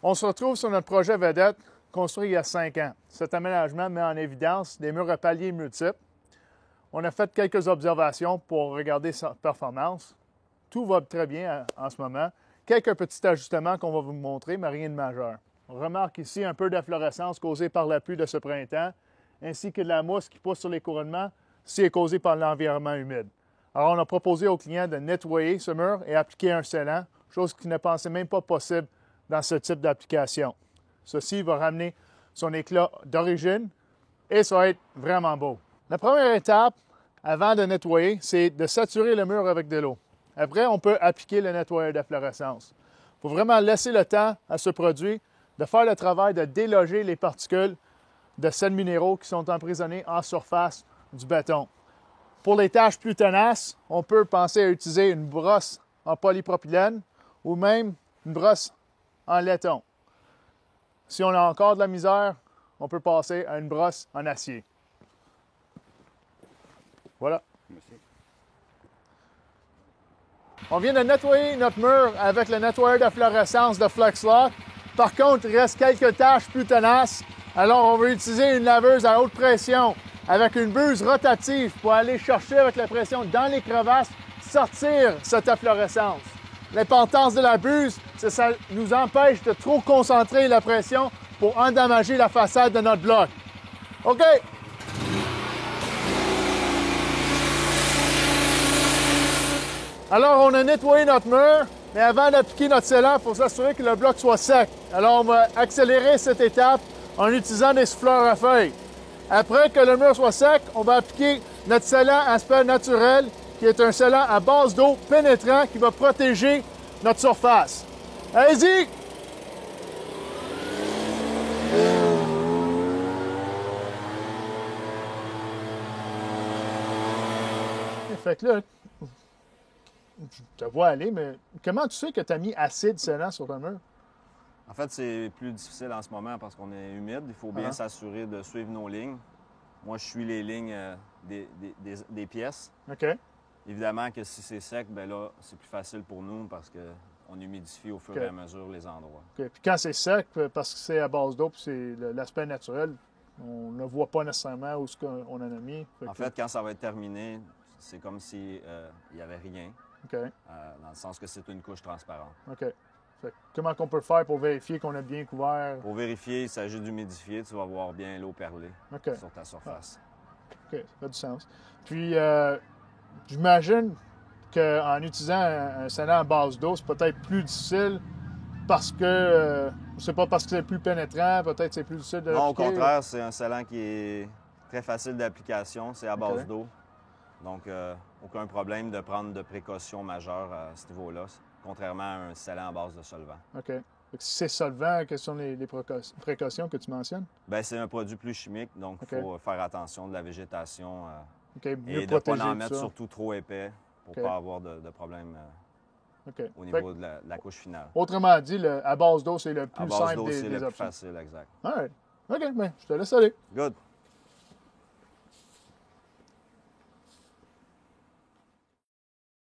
On se retrouve sur notre projet vedette construit il y a 5 ans. Cet aménagement met en évidence des murs à paliers multiples. On a fait quelques observations pour regarder sa performance. Tout va très bien en ce moment. Quelques petits ajustements qu'on va vous montrer, mais rien de majeur. On remarque ici un peu d'efflorescence causée par la pluie de ce printemps, ainsi que de la mousse qui pousse sur les couronnements, si est causée par l'environnement humide. Alors, on a proposé aux clients de nettoyer ce mur et appliquer un scellant, chose qui ne pensait même pas possible dans ce type d'application. Ceci va ramener son éclat d'origine et ça va être vraiment beau. La première étape, avant de nettoyer, c'est de saturer le mur avec de l'eau. Après, on peut appliquer le nettoyeur d'efflorescence. Il faut vraiment laisser le temps à ce produit de faire le travail de déloger les particules de sels minéraux qui sont emprisonnés en surface du béton. Pour les tâches plus tenaces, on peut penser à utiliser une brosse en polypropylène ou même une brosse en laiton. Si on a encore de la misère, on peut passer à une brosse en acier. Voilà. Merci. On vient de nettoyer notre mur avec le nettoyeur d'efflorescence de FlexLock. Par contre, il reste quelques tâches plus tenaces. Alors, on va utiliser une laveuse à haute pression avec une buse rotative pour aller chercher avec la pression dans les crevasses, sortir cette efflorescence. L'importance de la buse, c'est que ça nous empêche de trop concentrer la pression pour endommager la façade de notre bloc. OK! Alors, on a nettoyé notre mur, mais avant d'appliquer notre scellant, il faut s'assurer que le bloc soit sec. Alors, on va accélérer cette étape en utilisant des souffleurs à feuilles. Après que le mur soit sec, on va appliquer notre scellant aspect naturel, qui est un scellant à base d'eau pénétrant qui va protéger notre surface. Allez-y! Fait que là, je te vois aller, mais comment tu sais que tu as mis assez de scellant sur ton mur? En fait, c'est plus difficile en ce moment parce qu'on est humide. Il faut bien s'assurer de suivre nos lignes. Moi, je suis les lignes des pièces. OK. Évidemment que si c'est sec, bien là, c'est plus facile pour nous parce qu'on humidifie au fur et à mesure les endroits. OK. Puis quand c'est sec, parce que c'est à base d'eau, puis c'est l'aspect naturel, on ne voit pas nécessairement où on en a mis. En fait, quand ça va être terminé, c'est comme s'il n'y avait rien. OK. Dans le sens que c'est une couche transparente. OK. Fait que comment qu'on peut faire pour vérifier qu'on a bien couvert? Pour vérifier, il s'agit d'humidifier. Tu vas voir bien l'eau perler sur ta surface. OK, ça fait du sens. Puis, j'imagine qu'en utilisant un scellant à base d'eau, c'est peut-être plus difficile parce que, c'est pas parce que c'est plus pénétrant, peut-être c'est plus difficile de Non, au l'appliquer. contraire, c'est un scellant qui est très facile d'application. C'est à base d'eau. Donc, aucun problème de prendre de précautions majeures à ce niveau-là, contrairement à un scellant à base de solvant. OK. Fait que si c'est solvant, quelles sont les précautions que tu mentionnes? Bien, c'est un produit plus chimique, donc il faut faire attention de la végétation mieux et de ne pas en mettre surtout trop épais pour ne pas avoir de problème au niveau de la couche finale. Autrement dit, à base d'eau, c'est le plus À base simple d'eau, c'est des le plus options. facile, exact. All right. OK, mais je te laisse aller. Good.